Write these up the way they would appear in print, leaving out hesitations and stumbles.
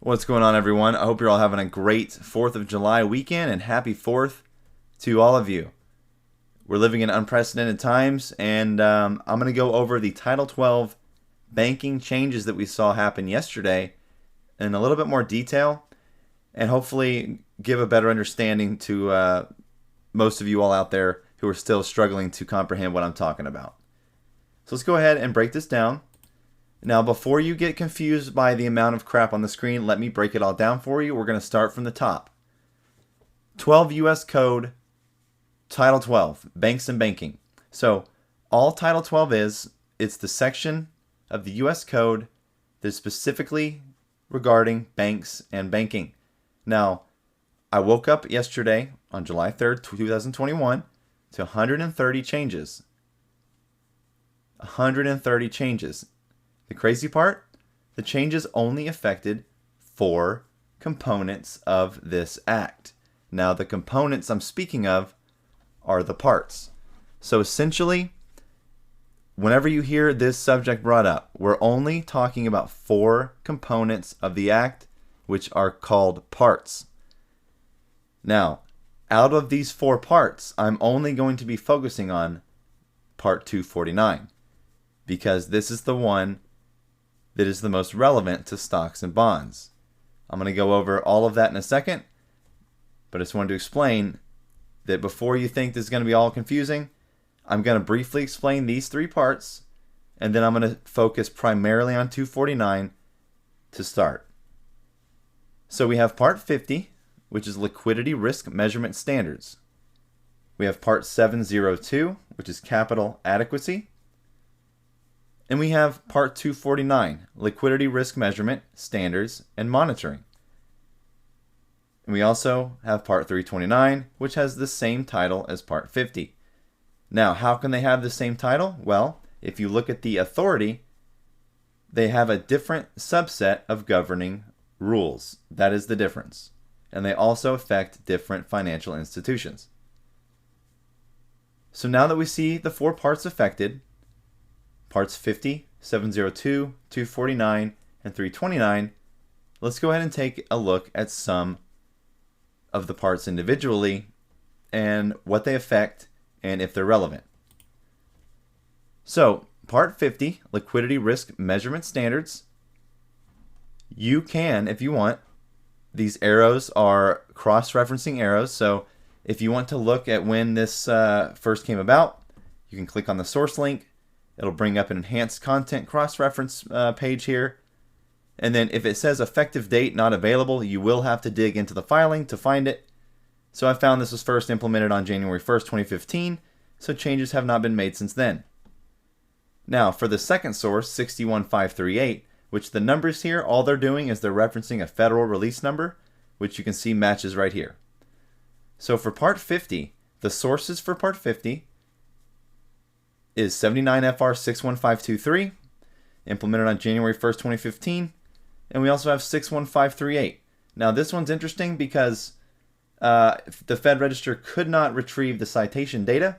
What's going on, everyone? I hope you're all having a great 4th of July weekend, and happy 4th to all of you. We're living in unprecedented times, and I'm going to go over the Title 12 banking changes that we saw happen yesterday in a little bit more detail, and hopefully give a better understanding to most of you all out there who are still struggling to comprehend what I'm talking about. So let's go ahead and break this down. Now, before you get confused by the amount of crap on the screen, let me break it all down for you. We're going to start from the top. 12 U.S. Code, Title 12, Banks and Banking. So, all Title 12 it's the section of the U.S. Code that is specifically regarding banks and banking. Now, I woke up yesterday on July 3rd, 2021 to 130 changes. 130 changes. The crazy part, the changes only affected 4 components of this act. Now, the components I'm speaking of are the parts. So essentially, whenever you hear this subject brought up, we're only talking about 4 components of the act, which are called parts. Now, out of these 4 parts, I'm only going to be focusing on Part 249, because this is the one that is the most relevant to stocks and bonds. I'm going to go over all of that in a second, but I just wanted to explain that before you think this is going to be all confusing, I'm going to briefly explain these 3 parts, and then I'm going to focus primarily on 249 to start. So we have Part 50, which is Liquidity Risk Measurement Standards. We have Part 702, which is Capital Adequacy. And we have Part 249, Liquidity Risk Measurement, Standards, and Monitoring. And we also have Part 329, which has the same title as Part 50. Now, how can they have the same title? Well, if you look at the authority, they have a different subset of governing rules. That is the difference. And they also affect different financial institutions. So now that we see the 4 parts affected, Parts 50, 702, 249, and 329, let's go ahead and take a look at some of the parts individually and what they affect and if they're relevant. So, Part 50, Liquidity Risk Measurement Standards, you can, if you want, these arrows are cross-referencing arrows, so if you want to look at when this first came about, you can click on the source link. It'll bring up an enhanced content cross-reference page here. And then if it says effective date not available, you will have to dig into the filing to find it. So I found this was first implemented on January 1st, 2015, so changes have not been made since then. Now, for the second source, 61538, which the numbers here, all they're doing is they're referencing a federal release number, which you can see matches right here. So for Part 50, the sources for Part 50 is 79 FR 61523, implemented on January 1st, 2015. And we also have 61538. Now, this one's interesting because the Fed Register could not retrieve the citation data,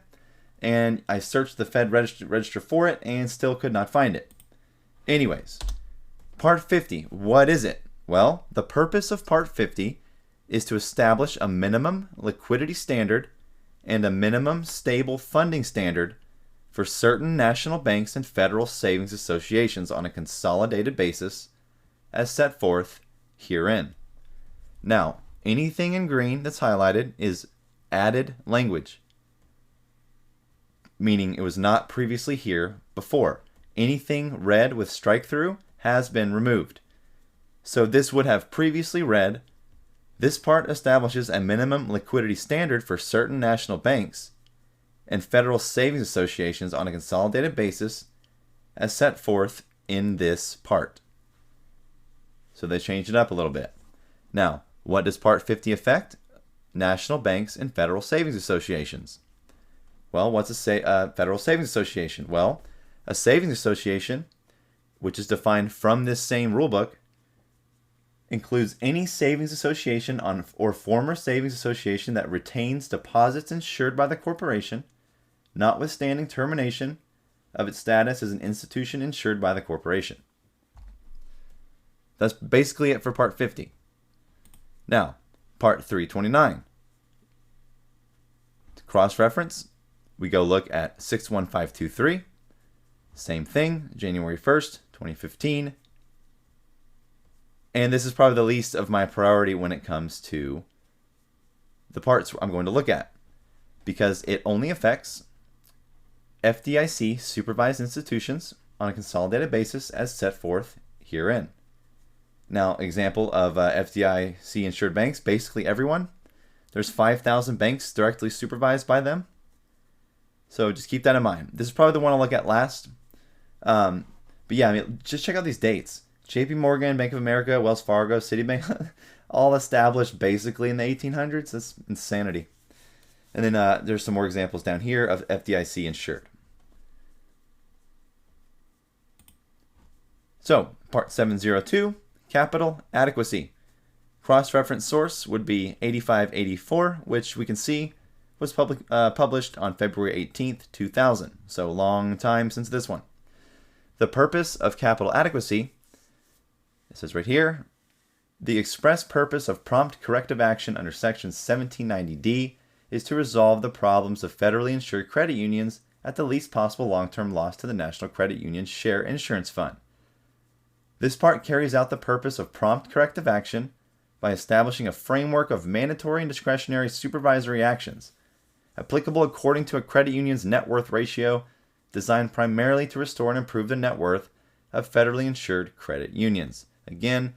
and I searched the Fed Register for it and still could not find it. Anyways, Part 50, what is it? Well, the purpose of Part 50 is to establish a minimum liquidity standard and a minimum stable funding standard for certain national banks and federal savings associations on a consolidated basis as set forth herein. Now, anything in green that's highlighted is added language, meaning it was not previously here before. Anything red with strike through has been removed. So this would have previously read, this part establishes a minimum liquidity standard for certain national banks and federal savings associations on a consolidated basis as set forth in this part. So they changed it up a little bit. Now, what does Part 50 affect? National banks and federal savings associations. Well, what's a federal savings association? Well, a savings association, which is defined from this same rulebook, includes any savings association or former savings association that retains deposits insured by the corporation, notwithstanding termination of its status as an institution insured by the corporation. That's basically it for Part 50. Now, Part 329. To cross-reference, we go look at 61523. Same thing, January 1st, 2015. And this is probably the least of my priority when it comes to the parts I'm going to look at, because it only affects FDIC supervised institutions on a consolidated basis as set forth herein. Now, example of FDIC insured banks, basically everyone. There's 5,000 banks directly supervised by them. So just keep that in mind. This is probably the one I'll look at last. But yeah, I mean, just check out these dates. JP Morgan, Bank of America, Wells Fargo, Citibank, all established basically in the 1800s. That's insanity. And then there's some more examples down here of FDIC insured. So, Part 702, Capital Adequacy. Cross-reference source would be 8584, which we can see was published on February 18th, 2000. So, long time since this one. The purpose of capital adequacy, it says right here, the express purpose of prompt corrective action under Section 1790D is to resolve the problems of federally insured credit unions at the least possible long-term loss to the National Credit Union Share Insurance Fund. This part carries out the purpose of prompt corrective action by establishing a framework of mandatory and discretionary supervisory actions, applicable according to a credit union's net worth ratio, designed primarily to restore and improve the net worth of federally insured credit unions. Again,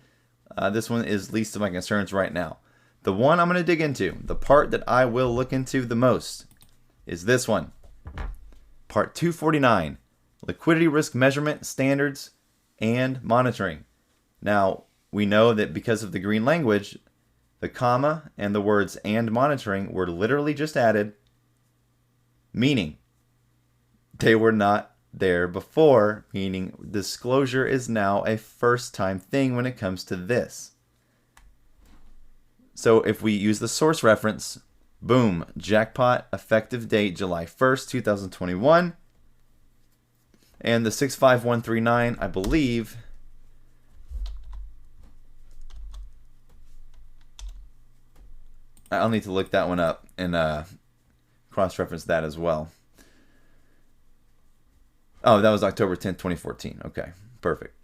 this one is least of my concerns right now. The one I'm going to dig into, the part that I will look into the most, is this one. Part 249, Liquidity Risk Measurement Standards and Monitoring. Now, we know that because of the green language, the comma and the words and monitoring were literally just added, meaning they were not there before, meaning disclosure is now a first-time thing when it comes to this. So if we use the source reference, boom, jackpot, effective date July 1st, 2021. And the 65139, I believe, I'll need to look that one up and cross-reference that as well. Oh, that was October 10th, 2014. Okay, perfect.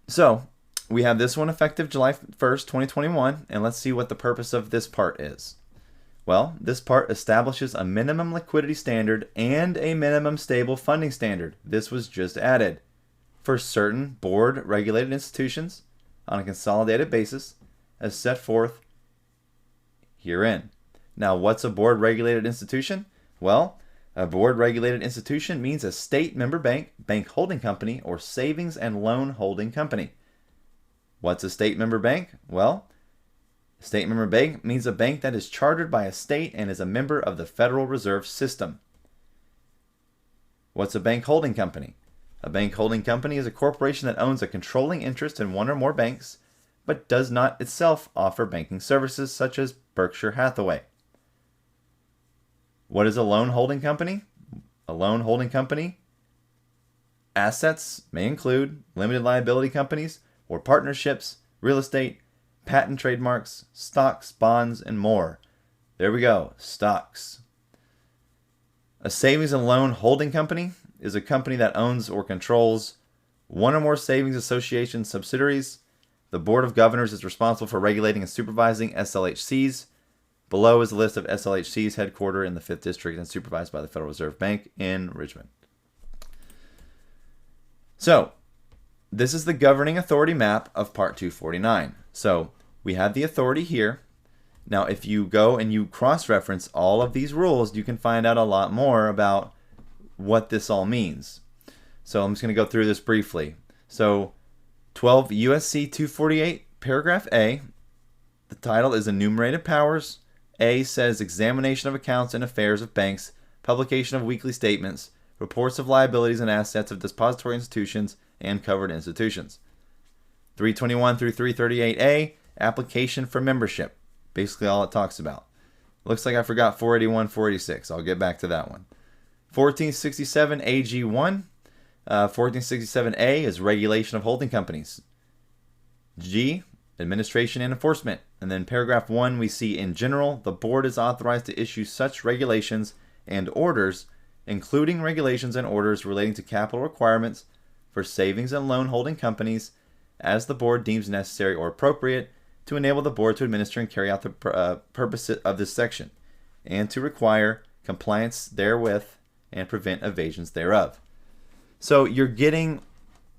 So, we have this one effective July 1st, 2021, and let's see what the purpose of this part is. Well, this part establishes a minimum liquidity standard and a minimum stable funding standard. This was just added for certain board-regulated institutions on a consolidated basis as set forth herein. Now, what's a board-regulated institution? Well, a board-regulated institution means a state member bank, bank holding company, or savings and loan holding company. What's a state member bank? Well, a state member bank means a bank that is chartered by a state and is a member of the Federal Reserve System. What's a bank holding company? A bank holding company is a corporation that owns a controlling interest in one or more banks, but does not itself offer banking services such as Berkshire Hathaway. What is a loan holding company? A loan holding company assets may include limited liability companies or partnerships, real estate, patent trademarks, stocks, bonds, and more. There we go, stocks. A savings and loan holding company is a company that owns or controls one or more savings association subsidiaries. The Board of Governors is responsible for regulating and supervising SLHCs. Below is a list of SLHCs headquartered in the 5th District and supervised by the Federal Reserve Bank in Richmond. So, this is the governing authority map of Part 249. So, we have the authority here. Now, if you go and you cross-reference all of these rules, you can find out a lot more about what this all means. So, I'm just going to go through this briefly. So, 12 U.S.C. 248, paragraph A, the title is Enumerated Powers. A says examination of accounts and affairs of banks, publication of weekly statements, reports of liabilities and assets of depository institutions and covered institutions. 321 through 338A, application for membership. Basically all it talks about. Looks like I forgot 481, 486. I'll get back to that one. 1467 AG1. 1467A is regulation of holding companies. G, administration and enforcement. And then paragraph 1, we see in general, the board is authorized to issue such regulations and orders, including regulations and orders relating to capital requirements for savings and loan holding companies, as the board deems necessary or appropriate to enable the board to administer and carry out the purpose of this section, and to require compliance therewith and prevent evasions thereof. So you're getting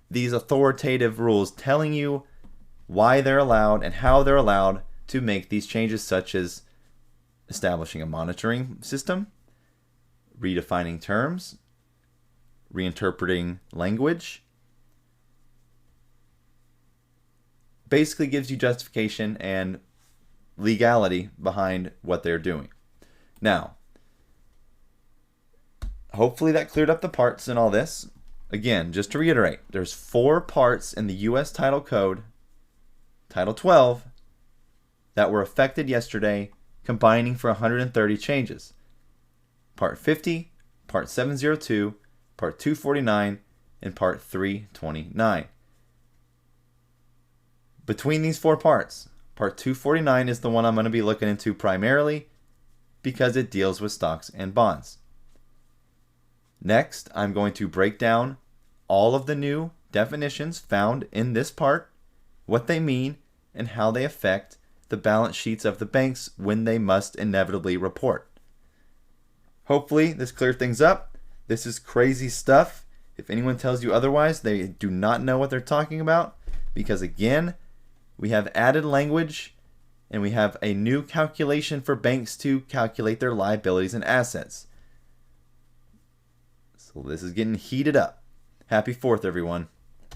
these authoritative rules telling you why they're allowed and how they're allowed to make these changes, such as establishing a monitoring system, redefining terms, reinterpreting language. Basically gives you justification and legality behind what they're doing. Now, hopefully that cleared up the parts in all this. Again, just to reiterate, there's 4 parts in the U.S. Title Code, Title 12, that were affected yesterday, combining for 130 changes. Part 50, Part 702, Part 249, and Part 329. Between these 4 parts, Part 249 is the one I'm going to be looking into primarily because it deals with stocks and bonds. Next, I'm going to break down all of the new definitions found in this part, what they mean, and how they affect the balance sheets of the banks when they must inevitably report. Hopefully, this clears things up. This is crazy stuff. If anyone tells you otherwise, they do not know what they're talking about, because again, we have added language and we have a new calculation for banks to calculate their liabilities and assets. So this is getting heated up. Happy 4th, everyone.